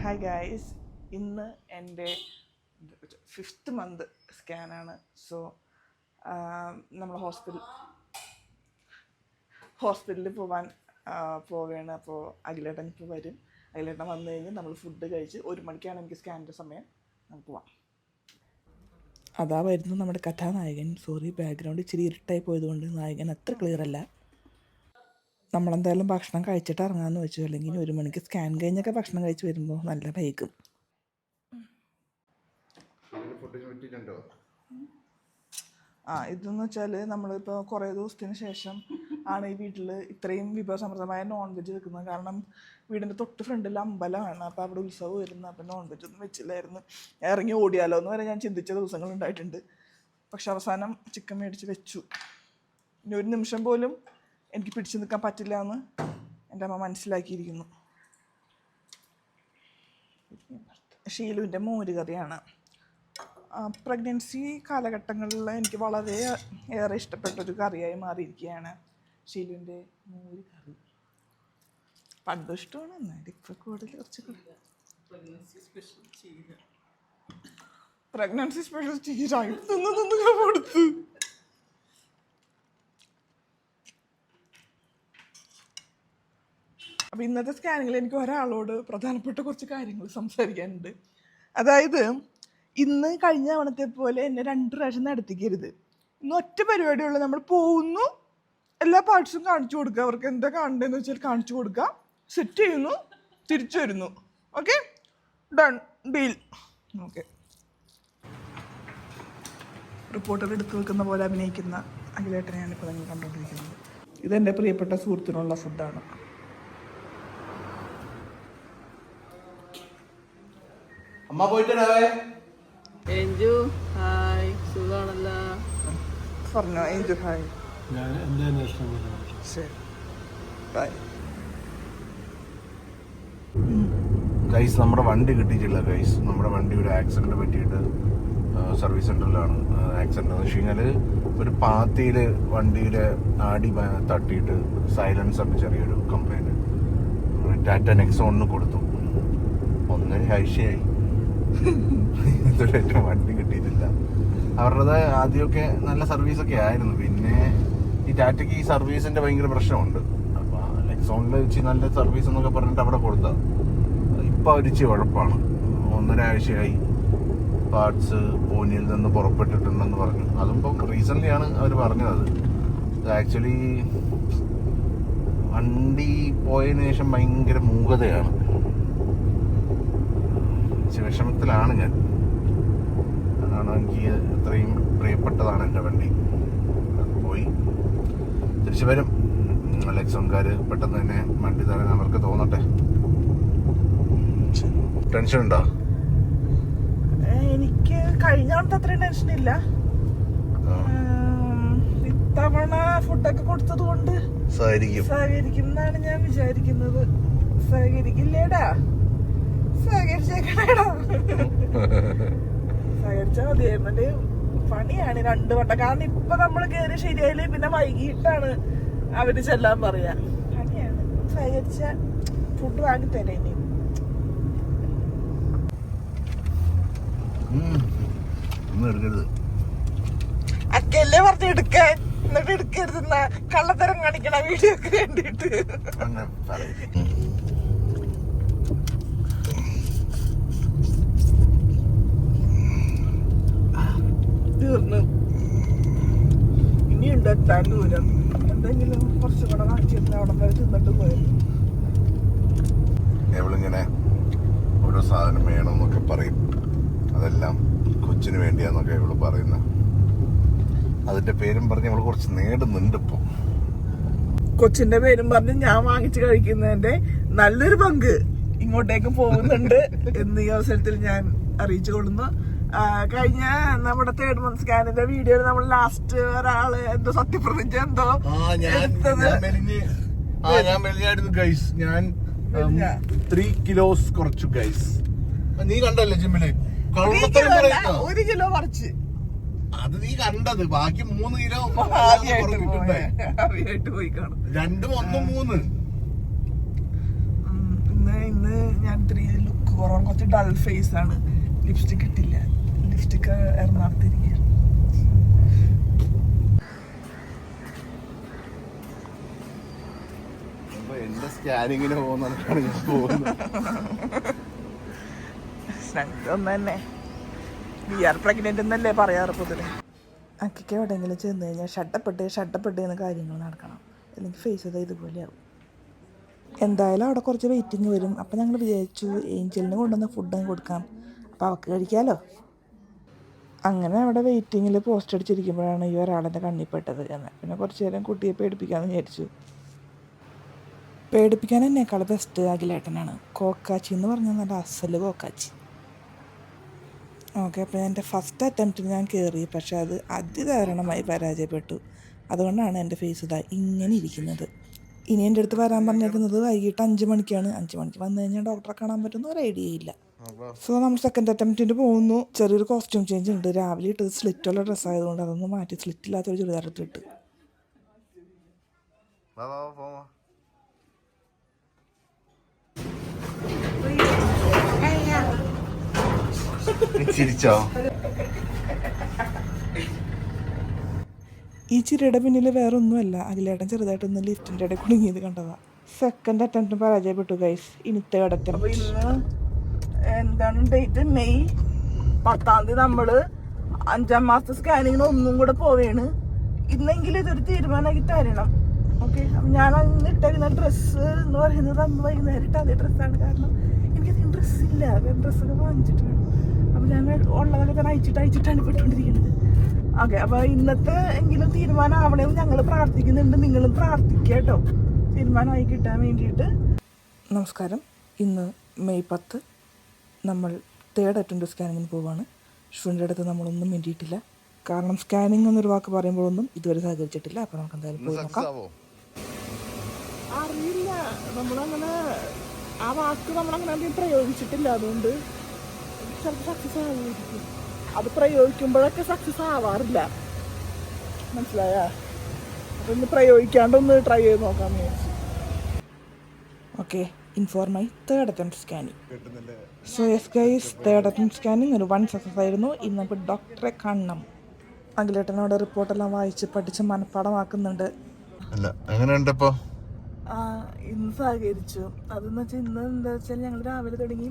Hi guys, ഇന്ന് എൻ്റെ 5th month സ്കാനാണ്. So നമ്മൾ ഹോസ്പിറ്റലിൽ പോവുകയാണ്. അപ്പോൾ അഖിലേട്ടൻ ഇപ്പോൾ വരും. അഖിലേട്ടൻ വന്നു കഴിഞ്ഞ് നമ്മൾ ഫുഡ് കഴിച്ച് 1 മണിക്കാണ് എനിക്ക് സ്കാനിൻ്റെ സമയം. നമുക്ക് പോവാം. അതാ വരുന്നു നമ്മുടെ കഥാനായകൻ. സോറി, ബാക്ക്ഗ്രൗണ്ട് ഇച്ചിരി ഇരുട്ടായി പോയതുകൊണ്ട് നായകൻ അത്ര ക്ലിയർ അല്ല. നമ്മളെന്തായാലും ഭക്ഷണം കഴിച്ചിട്ട് ഇറങ്ങാമെന്ന് വെച്ചു. അല്ലെങ്കിൽ 1 മണിക്ക് സ്കാൻ കഴിഞ്ഞൊക്കെ ഭക്ഷണം കഴിച്ച് വരുമ്പോൾ നല്ല വൈകും. ഇതെന്ന് വെച്ചാൽ നമ്മളിപ്പോൾ കുറേ ദിവസത്തിന് ശേഷം ആണ് ഈ വീട്ടിൽ ഇത്രയും വിഭവസമൃദ്ധമായ നോൺ വെജ് വെക്കുന്നത്. കാരണം വീടിൻ്റെ തൊട്ട് ഫ്രണ്ടിൽ അമ്പലമാണ്. അപ്പോൾ അവിടെ ഉത്സവം വരുന്നു. അപ്പോൾ നോൺ വെജ് ഒന്നും വെച്ചില്ലായിരുന്നു. ഇറങ്ങി ഓടിയാലോ എന്ന് വരെ ഞാൻ ചിന്തിച്ച ദിവസങ്ങൾ ഉണ്ടായിട്ടുണ്ട്. പക്ഷെ അവസാനം ചിക്കൻ മേടിച്ച് വെച്ചു. ഇനി ഒരു നിമിഷം പോലും എനിക്ക് പിടിച്ചു നിൽക്കാൻ പറ്റില്ല എന്ന് എൻ്റെ അമ്മ മനസ്സിലാക്കിയിരിക്കുന്നു. ഷീലുവിൻ്റെ മോരുകറിയാണ്. പ്രഗ്നൻസി കാലഘട്ടങ്ങളിൽ എനിക്ക് വളരെ ഏറെ ഇഷ്ടപ്പെട്ടൊരു കറിയായി മാറിയിരിക്കുകയാണ് ഷീലുവിൻ്റെ മോരുകറി. പണ്ടും ഇഷ്ടമാണ്, എന്നാലും ഇപ്പോൾ കൂടുതൽ കുറച്ച് പ്രഗ്നൻസി സ്പെഷ്യൽ ചീരായി കൊടുത്ത്. അപ്പോൾ ഇന്നത്തെ സ്കാനിങ്ങിൽ എനിക്ക് ഒരാളോട് പ്രധാനപ്പെട്ട കുറച്ച് കാര്യങ്ങൾ സംസാരിക്കാനുണ്ട്. അതായത്, ഇന്ന് കഴിഞ്ഞ തവണത്തെ പോലെ എന്നെ 2 പ്രാവശ്യം നടത്തിക്കരുത്. ഇന്ന് ഒറ്റ പരിപാടിയുള്ളൂ. നമ്മൾ പോകുന്നു, എല്ലാ പാർട്സും കാണിച്ചു കൊടുക്കുക. അവർക്ക് എന്താ കാണേണ്ടതെന്ന് വെച്ചാൽ കാണിച്ചു കൊടുക്കുക, സെറ്റ് ചെയ്യുന്നു, തിരിച്ചു വരുന്നു. Okay, done, deal. Okay. Reporter എടുത്തു വെക്കുന്ന പോലെ അഭിനയിക്കുന്ന അഖിലേട്ടനെയാണ് ഇപ്പോൾ നിങ്ങൾ കണ്ടുകൊണ്ടിരിക്കുന്നത്. ഇതെൻ്റെ പ്രിയപ്പെട്ട സുഹൃത്തിനുള്ള ഫുഡാണ്. അമ്മ പോയിട്ടേ എഞ്ചു ഹായ്, സുഖാണല്ലോ. പറഞ്ഞോ എഞ്ചു ഹായ്. ശരി, ബൈ. ഗൈസ്, നമ്മുടെ വണ്ടി കിട്ടിയിട്ടില്ല ഗൈസ്. നമ്മുടെ വണ്ടി ഒരു ആക്സിഡന്റ് പറ്റിയിട്ട് സർവീസ് സെന്ററിലാണ് ആക്സിഡന്റ്. എന്ന് വെച്ച് കഴിഞ്ഞാൽ ഒരു പാത്തിയിൽ വണ്ടിയുടെ ആടി തട്ടിയിട്ട് സൈലൻസറിന് ചെറിയൊരു കംപ്ലൈന്റ്. ടാറ്റ നെക്സോണിന് കൊടുത്തു. 1.5 ആഴ്ചയായി ഇതുവരെ വണ്ടി കിട്ടിയിട്ടില്ല. അവരുടേത് ആദ്യമൊക്കെ നല്ല സർവീസൊക്കെ ആയിരുന്നു. പിന്നെ ഈ ടാറ്റയ്ക്ക് ഈ സർവീസിന്റെ ഭയങ്കര പ്രശ്നമുണ്ട്. അപ്പൊ നെക്സോണിൽ വെച്ച് നല്ല സർവീസ് എന്നൊക്കെ പറഞ്ഞിട്ട് അവിടെ കൊടുത്ത ഇപ്പൊ അവരിച്ച് ഉഴപ്പാണ്. 1.5 ആഴ്ചയായി പാർട്സ് പൂനെയിൽ നിന്ന് പുറപ്പെട്ടിട്ടുണ്ടെന്ന് പറഞ്ഞു. അതും ഇപ്പം റീസെന്റ് ആണ് അവർ പറഞ്ഞത്. ആക്ച്വലി വണ്ടി പോയതിനു ശേഷം ഭയങ്കര മൂകതയാണ്. വിഷമത്തിലാണ് ഞാൻ. അതാണ്, എനിക്ക് അത്രയും പ്രിയപ്പെട്ടതാണ് എൻ്റെ വണ്ടി. അത് പോയി തിരിച്ചു വരും. ലെക്സോൺകാർ പെട്ടെന്ന് തന്നെ വണ്ടി തരാൻ അവർക്ക് തോന്നട്ടെ. ടെൻഷൻ ഉണ്ടോ? എനിക്ക് കഴിഞ്ഞ തവണത്തെ അത്രയും ടെൻഷൻ ഇല്ല. ഇത്തവണ ഫുഡൊക്കെ കൊടുത്തത് കൊണ്ട് സഹകരിക്കും എന്നാണ് ഞാൻ വിചാരിക്കുന്നത്. സഹകരിക്കില്ലേടാ? സഹകരിച്ചാ മതി. പണിയാണ് 2 വട്ടം. കാരണം ഇപ്പൊ നമ്മള് കയറി ശരിയായില്ലേ പിന്നെ വൈകിട്ടാണ് അവര് ചെല്ലാൻ പറയാ. പണിയാണ്. സഹകരിച്ച ഫുഡ് വാങ്ങി തരേ. അക്കല്ലേ പറഞ്ഞ് എടുക്കാൻ, എന്നിട്ട് എടുക്കരുതെന്ന കള്ളത്തരം കാണിക്കണ വീഡിയോക്ക് വേണ്ടിട്ട്. തീർന്നു. ഇനിയുണ്ട് എത്താൻ ദൂരം. എന്തെങ്കിലും കുറച്ചുകൂടെ കാണിച്ചിരുന്ന അവിടെ വരെ തിന്നിട്ട് പോയത്. ഇവളിങ്ങനെ ഓരോ സാധനം വേണമെന്നൊക്കെ പറയും. അതെല്ലാം കൊച്ചിന് വേണ്ടിയാന്നൊക്കെ ഇവള് പറയുന്ന. അതിന്റെ പേരും പറഞ്ഞ് ഇവള് കുറച്ച് നേടുന്നുണ്ട് ഇപ്പൊ. കൊച്ചിന്റെ പേരും പറഞ്ഞ് ഞാൻ വാങ്ങിച്ചു കഴിക്കുന്നതിന്റെ നല്ലൊരു പങ്ക് ഇങ്ങോട്ടേക്ക് പോകുന്നുണ്ട് എന്ന് ഈ അവസരത്തിൽ ഞാൻ അറിയിച്ചു കൊള്ളുന്നു. കഴിഞ്ഞ നമ്മുടെ 3rd മന്ത് സ്കാനിന്റെ വീഡിയോയിൽ നമ്മൾ ലാസ്റ്റ് ഒരാള് എന്തോ സത്യപ്രതിജ്ഞ എന്തോ ഞാൻ 3 കിലോസ് കുറച്ചു ഗൈസ്. നീ കണ്ടല്ലേ ജിമ്മില് 1 കിലോ കുറച്ച്. അത് നീ കണ്ടത്. ബാക്കി 3 കിലോ ആദ്യമായിട്ട് പോയി കാണും. 2, 1, 3. ഇന്ന് ഞാൻ 3 ലുക്ക് കുറവാണ്, കുറച്ച് ഡൾ ഫേസ് ആണ്. ലിപ്സ്റ്റിക് ഇട്ടില്ല, ലിപ്സ്റ്റിക് എറണാകുളത്തിരിക്കുക. എന്റെ സ്കാനിങ്ങിന് പോകുന്നതാണ് ഞാൻ പോകുന്നത്. ഒന്ന് തന്നെ വി ആർ പ്രഗ്നന്റ് എന്നല്ലേ പറയാറ് പൊതുവെ. അക്കൊക്കെ എവിടെയെങ്കിലും ചെന്ന് കഴിഞ്ഞാൽ ഷട്ടപ്പെട്ട് എന്ന കാര്യങ്ങൾ നടക്കണം, അല്ലെങ്കിൽ ഫേസ് ചെയ്താൽ ഇതുപോലെയാവും. എന്തായാലും അവിടെ കുറച്ച് വെയിറ്റിംഗ് വരും. അപ്പം ഞങ്ങൾ വിചാരിച്ചു ഏഞ്ചലിന് കൊണ്ടുവന്ന ഫുഡ് കൊടുക്കാം, അപ്പോൾ അവൾക്ക് കഴിക്കാമല്ലോ. അങ്ങനെ അവിടെ വെയിറ്റിങ്ങിൽ പോസ്റ്റ് അടിച്ചിരിക്കുമ്പോഴാണ് ഈ ഒരാളെൻ്റെ കണ്ണിപ്പെട്ടത്. എന്ന് പിന്നെ കുറച്ച് നേരം കുട്ടിയെ പേടിപ്പിക്കാമെന്ന് വിചാരിച്ചു. പേടിപ്പിക്കാൻ എന്നേക്കാൾ ബെസ്റ്റ് അഖിലേട്ടനാണ്. കോക്കാച്ചി എന്ന് പറഞ്ഞാൽ നല്ല അസല് കോക്കാച്ചി. ഓക്കെ, അപ്പോൾ എൻ്റെ ഫസ്റ്റ് അറ്റംപ്റ്റിൽ ഞാൻ കയറി, പക്ഷേ അത് അതിദാരുണമായി പരാജയപ്പെട്ടു. അതുകൊണ്ടാണ് എൻ്റെ ഫേസ് ഇതാ ഇങ്ങനെ ഇരിക്കുന്നത്. ഇനി എൻ്റെ അടുത്ത് വരാൻ പറഞ്ഞിരിക്കുന്നത് വൈകിട്ട് 5 മണിക്കാണ്. 5 മണിക്ക് വന്നു കഴിഞ്ഞാൽ ഡോക്ടറെ കാണാൻ പറ്റുന്ന ഒരു ഐഡിയ ഇല്ല. സോ നമ്മൾ സെക്കൻഡ് അറ്റംപ്റ്റിന് പോകുന്നു. ചെറിയൊരു കോസ്റ്റ്യൂം ചേഞ്ച് ഉണ്ട്. രാവിലെ ഇട്ടത് സ്ലിറ്റുള്ള ഡ്രസ്സ് ആയതുകൊണ്ട് അതൊന്ന് മാറ്റി സ്ലിറ്റില്ലാത്തൊരു ചുരിദാർ ഇട്ടിട്ട്. ചിരിച്ചോ? ഈ ചിരിയുടെ പിന്നിൽ വേറെ ഒന്നുമല്ല, അഖിലേട്ടൻ ചെറുതായിട്ടൊന്ന് ലിഫ്റ്റിൻ്റെ ഇടയിൽ കുടുങ്ങിയത് കണ്ടതാണ്. സെക്കൻഡ് അറ്റംപ്റ്റ് പരാജയപ്പെട്ടു ഗൈസ്. ഇനി തേർഡ് അറ്റംപ്റ്റ്. ഇന്ന് എന്താണ് ഡേറ്റ്? മെയ് 10 നമ്മൾ 5ാം മാസത്തെ സ്കാനിങ്ങിന് ഒന്നും കൂടെ പോവുകയാണ്. ഇന്നെങ്കിലും ഇതൊരു തീരുമാനമാക്കി തരണം. ഓക്കെ, അപ്പം ഞാൻ അന്ന് ഇട്ടേക്കുന്ന ഡ്രസ്സ് എന്ന് പറയുന്നത് അന്ന് വൈകുന്നേരം ഇട്ട അതേ ഡ്രസ്സാണ്. കാരണം എനിക്കധികം ഡ്രസ്സില്ല, ഡ്രസ്സൊക്കെ വാങ്ങിച്ചിട്ട് വേണം. അപ്പം ഞാൻ ഉള്ളതൊക്കെ തന്നെ അയച്ചിട്ടാണ് പെട്ടുകൊണ്ടിരിക്കുന്നത്. ഓക്കെ, അപ്പോൾ ഇന്നത്തെ എങ്കിലും തീരുമാനം ആവണമെന്ന് ഞങ്ങൾ പ്രാർത്ഥിക്കുന്നുണ്ട്. നിങ്ങളും പ്രാർത്ഥിക്കുക കേട്ടോ, തീരുമാനമായി കിട്ടാൻ വേണ്ടിയിട്ട്. നമസ്കാരം. ഇന്ന് മെയ് 10 നമ്മൾ തേർഡ് അറ്റംപ്റ്റ് സ്കാനിങ്ങിന് പോവുകയാണ്. ഷുവിൻ്റെ അടുത്ത് നമ്മളൊന്നും വേണ്ടിയിട്ടില്ല, കാരണം സ്കാനിങ് എന്നൊരു വാക്ക് പറയുമ്പോഴൊന്നും ഇതുവരെ സഹകരിച്ചിട്ടില്ല. അപ്പോൾ നമുക്ക് എന്തായാലും പോയി നോക്കാം. അറിയില്ല, നമ്മളങ്ങനെ ആ വാക്ക് നമ്മളങ്ങനെ അധികം പ്രയോഗിച്ചിട്ടില്ല, അതുകൊണ്ട് ചിലപ്പോൾ സക്സസ് ആവുമായിരിക്കും. അത് പ്രയോഗിക്കുമ്പോഴൊക്കെ സക്സസ് ആവാറില്ല, മനസ്സിലായ? അപ്പം ഇന്ന് പ്രയോഗിക്കാണ്ടൊന്ന് ട്രൈ ചെയ്ത് നോക്കാമെന്ന് വിചാരിച്ചു. ഓക്കെ, ഇൻഫോർമായി third attempt scanning. So yes guys, third attempt scanning ഒരു 1 സക്സസ് ആയിരുന്നു. ഇന്ന് നമുക്ക് ഡോക്ടറെ കാണണം. അഖിലേട്ടനോട് റിപ്പോർട്ടെല്ലാം വായിച്ച് പഠിച്ച് മനഃപ്പാടമാക്കുന്നുണ്ട്. ഇന്ന് സഹകരിച്ചു. അതെന്ന് വെച്ചാൽ ഇന്ന് എന്താ വെച്ചാൽ ഞങ്ങൾ രാവിലെ തുടങ്ങി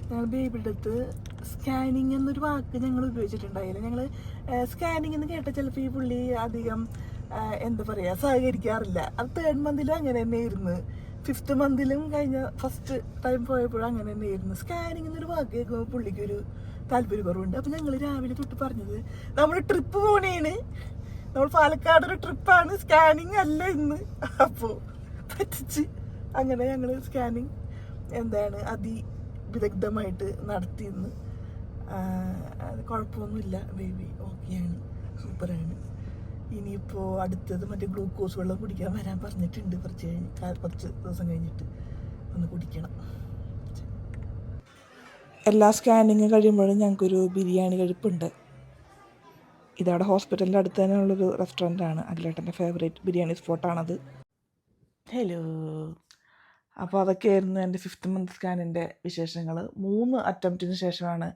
ഞങ്ങൾ ബേബിയുടെ അടുത്ത് സ്കാനിങ് എന്നൊരു വാക്ക് ഞങ്ങൾ ഉപയോഗിച്ചിട്ടുണ്ടായില്ല. ഞങ്ങൾ സ്കാനിങ് എന്ന് കേട്ടാൽ ചിലപ്പോൾ ഈ പുള്ളി അധികം എന്താ പറയുക സഹകരിക്കാറില്ല. അത് 3rd മന്തിലും അങ്ങനെ തന്നെ ആയിരുന്നു, 5th മന്തിലും കഴിഞ്ഞ ഫസ്റ്റ് ടൈം പോയപ്പോഴും അങ്ങനെ തന്നെ ആയിരുന്നു. സ്കാനിങ് എന്നൊരു വാക്ക് കേൾക്കുമ്പോൾ പുള്ളിക്കൊരു താല്പര്യക്കുറവുണ്ട്. അപ്പം ഞങ്ങൾ രാവിലെ തൊട്ട് പറഞ്ഞത് നമ്മൾ ട്രിപ്പ് പോണേണ്, നമ്മൾ പാലക്കാട് ഒരു ട്രിപ്പാണ്, സ്കാനിങ് അല്ല ഇന്ന്. അപ്പോൾ പറ്റിച്ച് അങ്ങനെ ഞങ്ങൾ സ്കാനിങ് എന്താണ് അതിവിദഗ്ധമായിട്ട് നടത്തിയെന്ന്. കുഴപ്പമൊന്നുമില്ല, ബേബി ഓക്കെയാണ്, സൂപ്പറാണ്. ഇനിയിപ്പോൾ അടുത്തത് മറ്റേ ഗ്ലൂക്കോസ് വെള്ളം കുടിക്കാൻ വരാൻ പറഞ്ഞിട്ടുണ്ട്. കുറച്ച് ദിവസം കഴിഞ്ഞിട്ട് ഒന്ന് കുടിക്കണം. എല്ലാ സ്കാനിങ് കഴിയുമ്പോഴും ഞങ്ങൾക്കൊരു ബിരിയാണി കഴിപ്പുണ്ട്. ഇതവിടെ ഹോസ്പിറ്റലിൻ്റെ അടുത്ത് തന്നെ ഉള്ളൊരു റെസ്റ്റോറൻ്റാണ്. അഖിലേട്ടൻ്റെ ഫേവറേറ്റ് ബിരിയാണി സ്പോട്ടാണത്. ഹലോ, അപ്പോൾ അതൊക്കെയായിരുന്നു എൻ്റെ 5th മന്ത് സ്കാനിൻ്റെ വിശേഷങ്ങൾ. 3 അറ്റംപ്റ്റിന് ശേഷമാണ്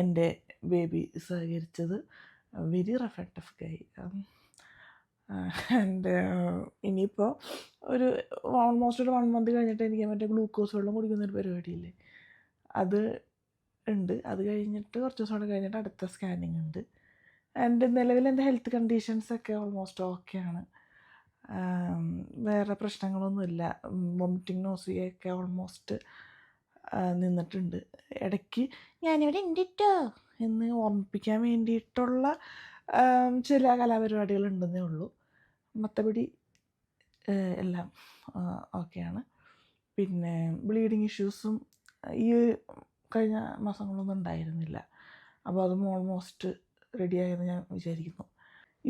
എൻ്റെ ബേബി സഹകരിച്ചത്. Very rough and tough guy. And ഇനിയിപ്പോൾ ഒരു ഓൾമോസ്റ്റ് ഒരു 1 മന്ത് കഴിഞ്ഞിട്ട് എനിക്ക് മറ്റേ ഗ്ലൂക്കോസ് വെള്ളം കുടിക്കുന്നൊരു പരിപാടിയില്ലേ, അത് ഉണ്ട്. അത് കഴിഞ്ഞിട്ട് കുറച്ച് ദിവസം കൂടെ കഴിഞ്ഞിട്ട് അടുത്ത സ്കാനിങ് ഉണ്ട്. എൻ്റെ നിലവിൽ എൻ്റെ ഹെൽത്ത് കണ്ടീഷൻസൊക്കെ ഓൾമോസ്റ്റ് ഓക്കെയാണ്. വേറെ പ്രശ്നങ്ങളൊന്നുമില്ല. വോമിറ്റിംഗ് നോസിയൊക്കെ ഓൾമോസ്റ്റ് നിന്നിട്ടുണ്ട്. ഇടയ്ക്ക് ഞാനിവിടെ ഉണ്ടിട്ടോ എന്ന് ഓർമ്മിപ്പിക്കാൻ വേണ്ടിയിട്ടുള്ള ചില കലാപരിപാടികൾ ഉണ്ടെന്നേ ഉള്ളൂ. മറ്റപടി എല്ലാം ഓക്കെയാണ്. പിന്നെ ബ്ലീഡിങ് ഇഷ്യൂസും ഈ കഴിഞ്ഞ മാസങ്ങളൊന്നും ഉണ്ടായിരുന്നില്ല. അപ്പോൾ അതും ഓൾമോസ്റ്റ് റെഡിയായെന്ന് ഞാൻ വിചാരിക്കുന്നു.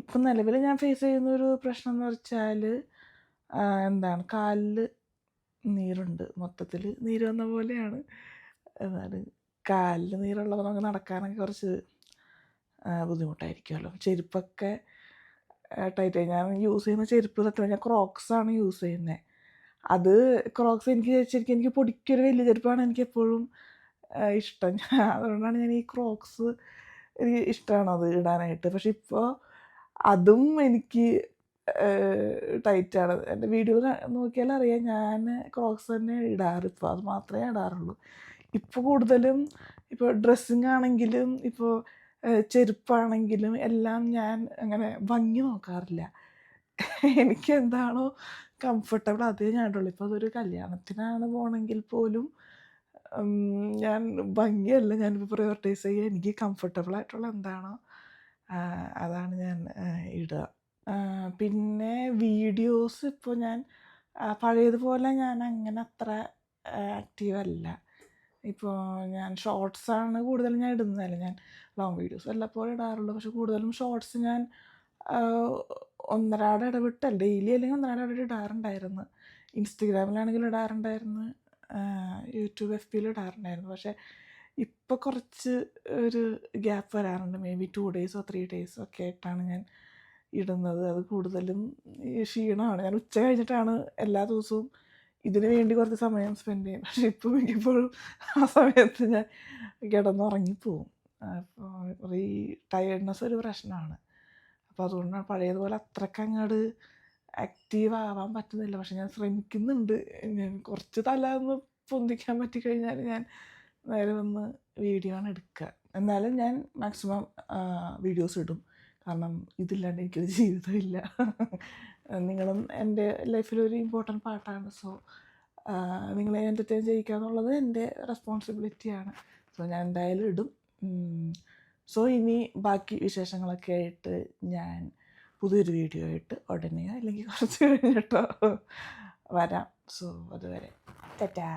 ഇപ്പം നിലവിൽ ഞാൻ ഫേസ് ചെയ്യുന്നൊരു പ്രശ്നം എന്ന് വെച്ചാൽ എന്താണ്, കാലിൽ നീരുണ്ട്. മൊത്തത്തിൽ നീര് വന്ന പോലെയാണ്. എന്നാലും കാലിൽ നീരുള്ളപ്പോൾ നമുക്ക് നടക്കാനൊക്കെ കുറച്ച് ബുദ്ധിമുട്ടായിരിക്കുമല്ലോ. ചെരുപ്പൊക്കെ ടൈറ്റായി. ഞാൻ യൂസ് ചെയ്യുന്ന ചെരുപ്പ് സത്യം ഞാൻ ക്രോക്സാണ് യൂസ് ചെയ്യുന്നത്. അത് ക്രോക്സ് എനിക്ക് ശരിക്കും എനിക്ക് പൊടിക്കൊരു വലിയ ചെരുപ്പാണ് എനിക്ക് എപ്പോഴും ഇഷ്ടം. അതുകൊണ്ടാണ് ഞാൻ ഈ ക്രോക്സ് എനിക്ക് ഇഷ്ടമാണ് അത് ഇടാനായിട്ട്. പക്ഷെ ഇപ്പോൾ അതും എനിക്ക് ടൈറ്റാണ്. എൻ്റെ വീഡിയോ നോക്കിയാലറിയാം ഞാൻ ക്രോക്സ് തന്നെ ഇടാറ് ഇപ്പോൾ. അത് മാത്രമേ ഇടാറുള്ളൂ. ഇപ്പോൾ കൂടുതലും ഇപ്പോൾ ഡ്രസ്സിങ് ആണെങ്കിലും ഇപ്പോൾ ചെരുപ്പാണെങ്കിലും എല്ലാം ഞാൻ അങ്ങനെ ഭംഗി നോക്കാറില്ല. എനിക്ക് എന്താണോ കംഫർട്ടബിൾ അതേ ഞാൻ ഇടുള്ളൂ. ഇപ്പോൾ അതൊരു കല്യാണത്തിനാണ് പോകണമെങ്കിൽ പോലും ഞാൻ ഭംഗിയല്ല ഞാനിപ്പോൾ പ്രയോറിറ്റൈസ് ചെയ്യുക. എനിക്ക് കംഫർട്ടബിൾ ആയിട്ടുള്ള എന്താണോ അതാണ് ഞാൻ ഇടുക. പിന്നെ വീഡിയോസ് ഇപ്പോൾ ഞാൻ പഴയതുപോലെ ഞാൻ അങ്ങനെ അത്ര ആക്റ്റീവ് അല്ല. ഇപ്പോൾ ഞാൻ ഷോർട്സാണ് കൂടുതലും ഞാൻ ഇടുന്നതല്ല. ഞാൻ ലോങ് വീഡിയോസ് വല്ലപ്പോഴും ഇടാറുള്ളൂ. പക്ഷെ കൂടുതലും ഷോർട്സ് ഞാൻ ഒന്നരാട ഇടവിട്ടല്ല, ഡെയിലി അല്ലെങ്കിൽ ഒന്നരാട ഇടവിട്ട് ഇടാറുണ്ടായിരുന്നു. ഇൻസ്റ്റഗ്രാമിലാണെങ്കിലും ഇടാറുണ്ടായിരുന്നു, യൂട്യൂബ് FBയിൽ ഇടാറുണ്ടായിരുന്നു. പക്ഷേ ഇപ്പോൾ കുറച്ച് ഒരു ഗ്യാപ്പ് വരാറുണ്ട്. May be 2 days or 3 days ഒക്കെ ആയിട്ടാണ് ഞാൻ ഇടുന്നത്. അത് കൂടുതലും ക്ഷീണമാണ്. ഞാൻ ഉച്ച കഴിഞ്ഞിട്ടാണ് എല്ലാ ദിവസവും ഇതിന് വേണ്ടി കുറച്ച് സമയം സ്പെൻഡ് ചെയ്യും. പക്ഷെ ഇപ്പോൾ മിക്കപ്പോഴും ആ സമയത്ത് ഞാൻ കിടന്നുറങ്ങിപ്പോവും. അപ്പോൾ ഈ ടയേർഡ്നെസ് ഒരു പ്രശ്നമാണ്. അപ്പോൾ അതുകൊണ്ടാണ് പഴയതുപോലെ അത്രയ്ക്ക് അങ്ങോട്ട് ആക്റ്റീവ് ആവാൻ പറ്റുന്നില്ല. പക്ഷെ ഞാൻ ശ്രമിക്കുന്നുണ്ട്. ഞാൻ കുറച്ച് തല ഒന്ന് പൊന്തിക്കാൻ പറ്റിക്കഴിഞ്ഞാൽ ഞാൻ നേരെ വന്ന് വീഡിയോ ആണ് എടുക്കുക. എന്നാലും ഞാൻ മാക്സിമം വീഡിയോസ് ഇടും. കാരണം ഇതില്ലാണ്ട് എനിക്കൊരു ജീവിതമില്ല. നിങ്ങളും എൻ്റെ ലൈഫിലൊരു ഇമ്പോർട്ടൻറ്റ് പാർട്ടാണ്. സോ നിങ്ങളെ എൻ്റർടൈൻ ചെയ്യിക്കുക എന്നുള്ളത് എൻ്റെ റെസ്പോൺസിബിലിറ്റിയാണ്. സോ ഞാൻ എന്തായാലും ഇടും. സോ ഇനി ബാക്കി വിശേഷങ്ങളൊക്കെ ആയിട്ട് ഞാൻ പുതിയൊരു വീഡിയോ ആയിട്ട് ഉടനെയോ അല്ലെങ്കിൽ കുറച്ച് കഴിഞ്ഞിട്ടോ വരാം. സോ അതുവരെ ടാറ്റാ.